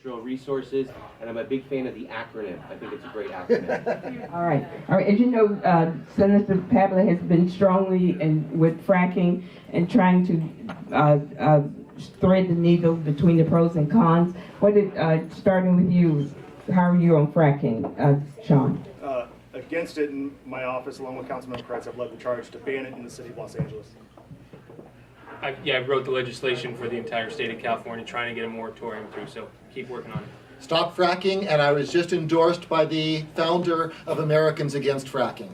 natural resources, and I'm a big fan of the acronym. I think it's a great acronym. All right. As you know, Senator Pavlik has been strongly with fracking and trying to thread the needle between the pros and cons. Starting with you, how are you on fracking, Sean? Against it in my office, along with Councilmember Kretz, I've led the charge to ban it in the city of Los Angeles. I wrote the legislation for the entire state of California, trying to get a moratorium through, so keep working on it. Stop fracking, and I was just endorsed by the founder of Americans Against Fracking.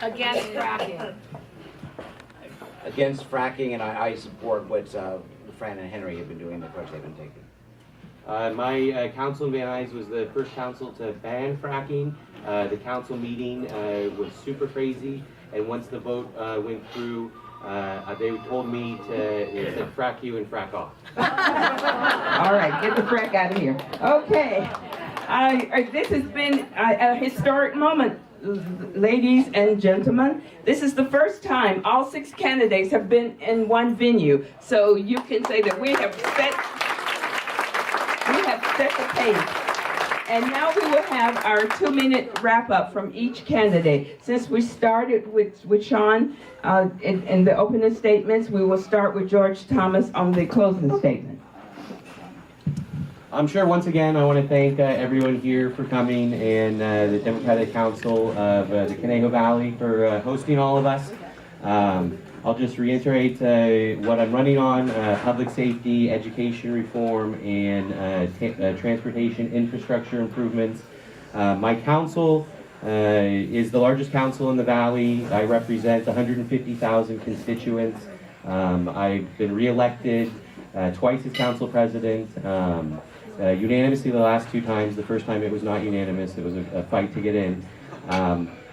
Against fracking. Against fracking, and I support what Fran and Henry have been doing, the approach they've been taking. My council in Van Nuys was the first council to ban fracking. The council meeting was super crazy, and once the vote went through, they told me to frack you and frack off. All right, get the frack out of here. Okay. This has been a historic moment, ladies and gentlemen. This is the first time all 6 candidates have been in one venue. So you can say that we have set the pace. And now we will have our 2-minute wrap-up from each candidate. Since we started with Sean in the opening statements, we will start with George Thomas on the closing statement. I'm sure once again I want to thank everyone here for coming, and the Democratic Council of the Conejo Valley for hosting all of us. I'll just reiterate what I'm running on: public safety, education reform, and transportation infrastructure improvements. My council is the largest council in the Valley. I represent 150,000 constituents. I've been re-elected twice as council president, unanimously the last 2 times. The first time it was not unanimous. It was a fight to get in.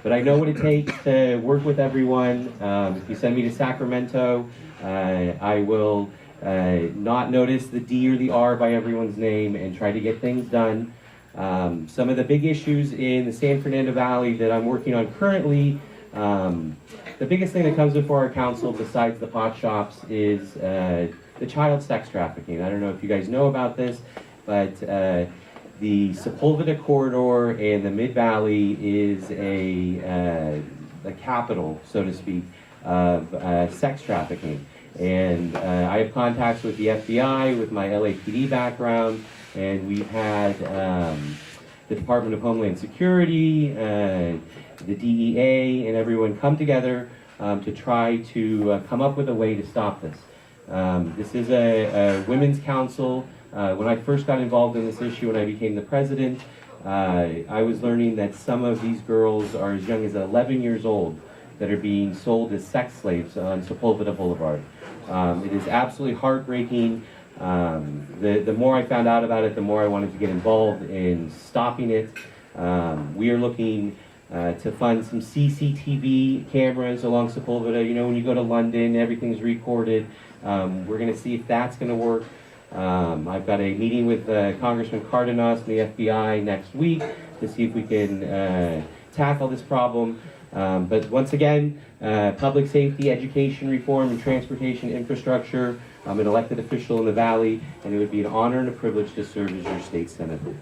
But I know what it takes to work with everyone. If you send me to Sacramento, I will not notice the D or the R by everyone's name and try to get things done. Some of the big issues in the San Fernando Valley that I'm working on currently, the biggest thing that comes before our council besides the pot shops is the child sex trafficking. I don't know if you guys know about this, but the Sepulveda corridor and the Mid-Valley is a capital, so to speak, of sex trafficking. And I have contacts with the FBI, with my LAPD background, and we've had the Department of Homeland Security, the DEA, and everyone come together to try to come up with a way to stop this. This is a women's council. When I first got involved in this issue, when I became the president, I was learning that some of these girls are as young as 11 years old that are being sold as sex slaves on Sepulveda Boulevard. It is absolutely heartbreaking. The more I found out about it, the more I wanted to get involved in stopping it. We are looking to fund some CCTV cameras along Sepulveda. You know, when you go to London, everything's recorded. We're going to see if that's going to work. I've got a meeting with Congressman Cardenas and the FBI next week to see if we can tackle this problem. But once again, public safety, education reform, and transportation infrastructure. I'm an elected official in the Valley, and it would be an honor and a privilege to serve as your state senator.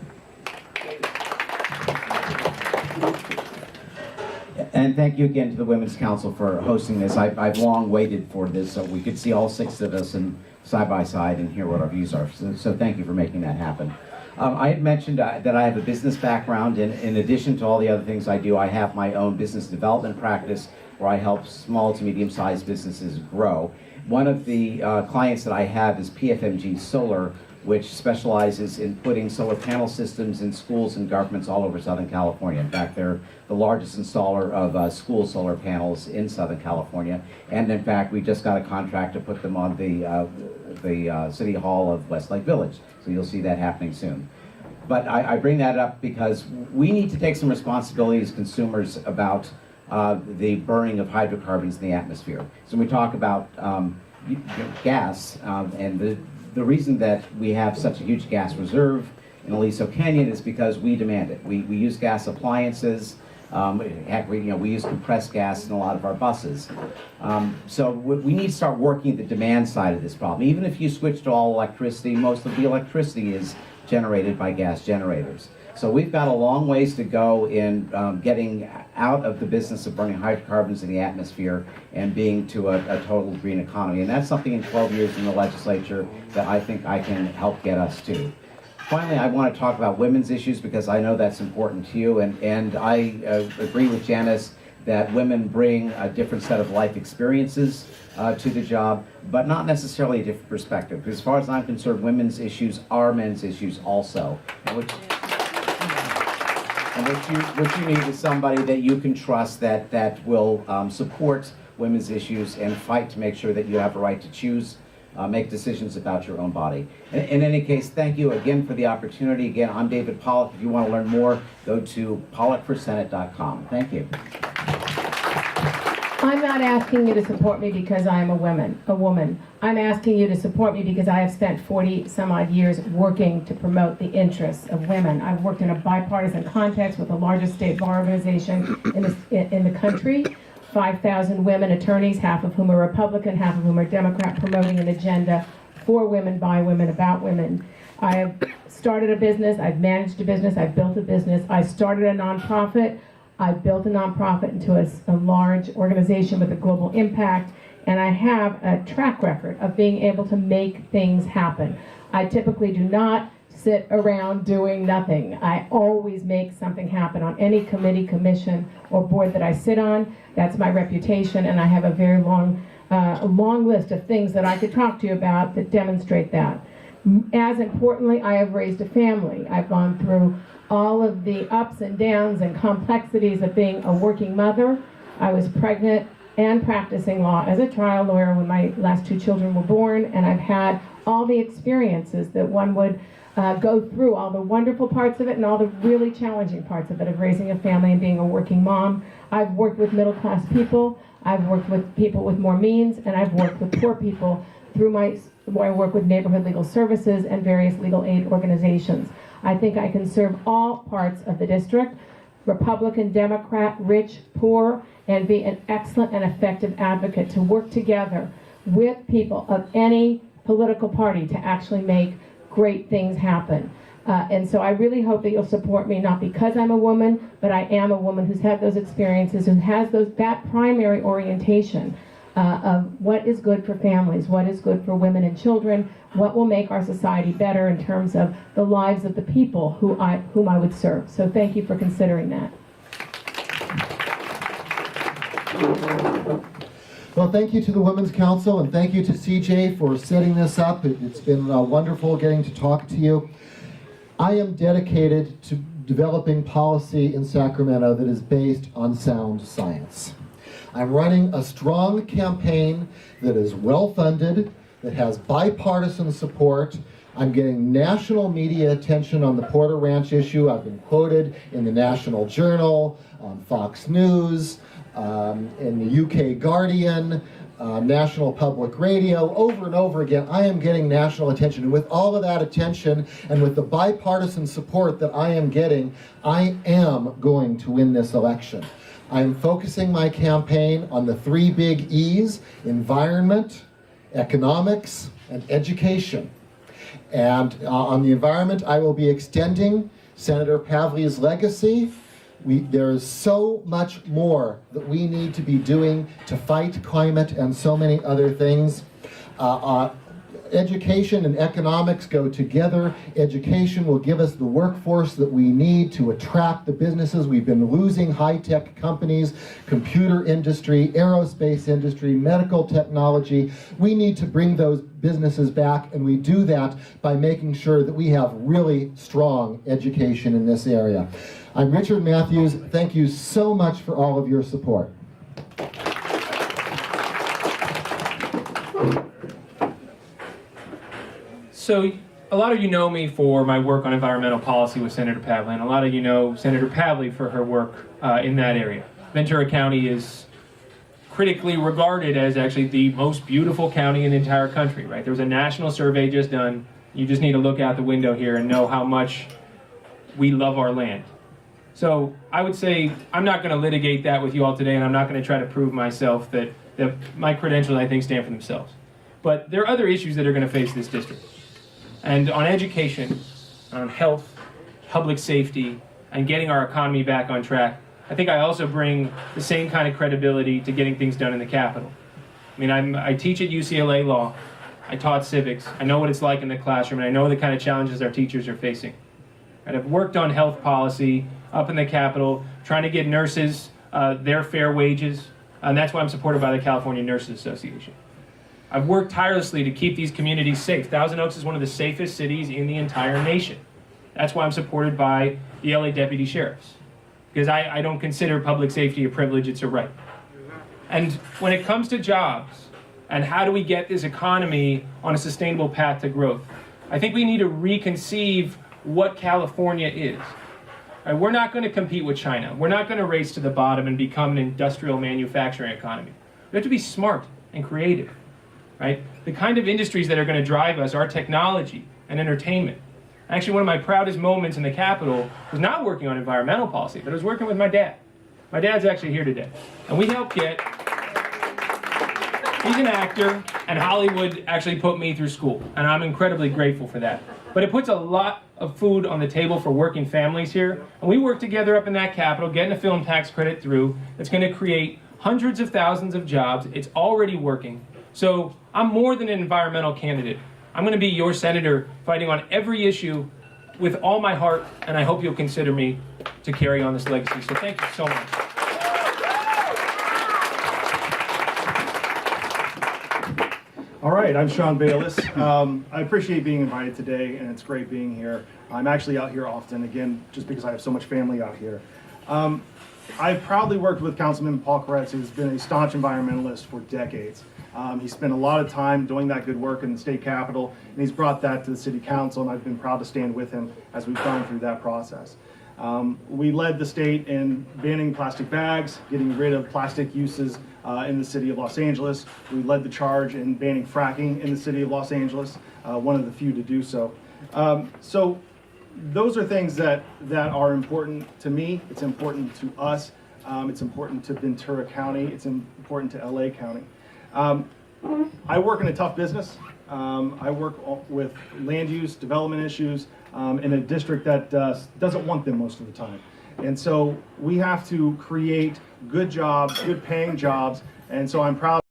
And thank you again to the Women's Council for hosting this. I've long waited for this so we could see all 6 of us and side by side and hear what our views are. So thank you for making that happen. I had mentioned that I have a business background, and in addition to all the other things I do, I have my own business development practice where I help small to medium-sized businesses grow. One of the clients that I have is PFMG Solar, which specializes in putting solar panel systems in schools and governments all over Southern California. In fact, they're the largest installer of school solar panels in Southern California. And in fact, we just got a contract to put them on the City Hall of Westlake Village. So you'll see that happening soon. But I bring that up because we need to take some responsibility as consumers about the burning of hydrocarbons in the atmosphere. So when we talk about gas, and the reason that we have such a huge gas reserve in Aliso Canyon is because we demand it. We use gas appliances. Heck, we use compressed gas in a lot of our buses. So we need to start working the demand side of this problem. Even if you switch to all electricity, most of the electricity is generated by gas generators. So we've got a long ways to go in getting out of the business of burning hydrocarbons in the atmosphere and being to a total green economy. And that's something in 12 years in the legislature that I think I can help get us to. Finally, I want to talk about women's issues because I know that's important to you. And I agree with Janice that women bring a different set of life experiences to the job, but not necessarily a different perspective. Because as far as I'm concerned, women's issues are men's issues also. And what you need is somebody that you can trust that will support women's issues and fight to make sure that you have a right to choose, make decisions about your own body. In any case, thank you again for the opportunity. Again, I'm David Pollock. If you want to learn more, go to pollockforsenate.com. Thank you. I'm not asking you to support me because I am a woman. I'm asking you to support me because I have spent 40 some odd years working to promote the interests of women. I've worked in a bipartisan context with the largest state bar organization in the country. 5,000 women attorneys, half of whom are Republican, half of whom are Democrat, promoting an agenda for women, by women, about women. I have started a business, I've managed a business, I've built a business, I started a nonprofit, I built a nonprofit into a large organization with a global impact, and I have a track record of being able to make things happen. I typically do not sit around doing nothing. I always make something happen on any committee, commission, or board that I sit on. That's my reputation, and I have a very long list of things that I could talk to you about that demonstrate that. As importantly, I have raised a family. I've gone through all of the ups and downs and complexities of being a working mother. I was pregnant and practicing law as a trial lawyer when my last 2 children were born, and I've had all the experiences that one would go through, all the wonderful parts of it and all the really challenging parts of it, of raising a family and being a working mom. I've worked with middle-class people, I've worked with people with more means, and I've worked with poor people through where I work with neighborhood legal services and various legal aid organizations. I think I can serve all parts of the district, Republican, Democrat, rich, poor, and be an excellent and effective advocate to work together with people of any political party to actually make great things happen. And so I really hope that you'll support me, not because I'm a woman, but I am a woman who's had those experiences, who has that primary orientation of what is good for families, what is good for women and children, what will make our society better in terms of the lives of the people whom I would serve. So thank you for considering that. Well, thank you to the Women's Council, and thank you to CJ for setting this up. It's been wonderful getting to talk to you. I am dedicated to developing policy in Sacramento that is based on sound science. I'm running a strong campaign that is well-funded, that has bipartisan support. I'm getting national media attention on the Porter Ranch issue. I've been quoted in the National Journal, on Fox News, in the UK Guardian, National Public Radio, over and over again. I am getting national attention. And with all of that attention and with the bipartisan support that I am getting, I am going to win this election. I'm focusing my campaign on the 3 big E's: environment, economics, and education. And on the environment, I will be extending Senator Pavley's legacy. There is so much more that we need to be doing to fight climate and so many other things. Education and economics go together. Education will give us the workforce that we need to attract the businesses. We've been losing high-tech companies, computer industry, aerospace industry, medical technology. We need to bring those businesses back, and we do that by making sure that we have really strong education in this area. I'm Richard Matthews. Thank you so much for all of your support. So a lot of you know me for my work on environmental policy with Senator Pavley, and a lot of you know Senator Pavley for her work in that area. Ventura County is critically regarded as actually the most beautiful county in the entire country, right? There was a national survey just done. You just need to look out the window here and know how much we love our land. So I would say I'm not going to litigate that with you all today, and I'm not going to try to prove myself that my credentials, I think, stand for themselves. But there are other issues that are going to face this district. And on education, on health, public safety, and getting our economy back on track, I think I also bring the same kind of credibility to getting things done in the Capitol. I mean, I teach at UCLA Law. I taught civics. I know what it's like in the classroom, and I know the kind of challenges our teachers are facing. And I've worked on health policy up in the Capitol, trying to get nurses their fair wages, and that's why I'm supported by the California Nurses Association. I've worked tirelessly to keep these communities safe. Thousand Oaks is one of the safest cities in the entire nation. That's why I'm supported by the LA deputy sheriffs, because I don't consider public safety a privilege, it's a right. And when it comes to jobs and how do we get this economy on a sustainable path to growth, I think we need to reconceive what California is. Right, we're not going to compete with China. We're not going to race to the bottom and become an industrial manufacturing economy. We have to be smart and creative. Right? The kind of industries that are going to drive us are technology and entertainment. Actually, one of my proudest moments in the Capitol was not working on environmental policy, but I was working with my dad. My dad's actually here today. And we helped get, he's an actor, and Hollywood actually put me through school. And I'm incredibly grateful for that. But it puts a lot of food on the table for working families here. And we work together up in that Capitol, getting a film tax credit through. That's going to create hundreds of thousands of jobs. It's already working. So I'm more than an environmental candidate. I'm going to be your senator fighting on every issue with all my heart, and I hope you'll consider me to carry on this legacy. So thank you so much. All right, I'm Sean Bayless. I appreciate being invited today, and it's great being here. I'm actually out here often, again, just because I have so much family out here. I've proudly worked with Councilman Paul Koretz, who's been a staunch environmentalist for decades. He spent a lot of time doing that good work in the state capitol, and he's brought that to the city council, and I've been proud to stand with him as we've gone through that process. We led the state in banning plastic bags, getting rid of plastic uses in the city of Los Angeles. We led the charge in banning fracking in the city of Los Angeles, one of the few to do so. So those are things that are important to me. It's important to us. It's important to Ventura County. It's important to LA County. I work in a tough business. I work with land use, development issues in a district that doesn't want them most of the time. And so we have to create good jobs, good paying jobs. And so I'm proud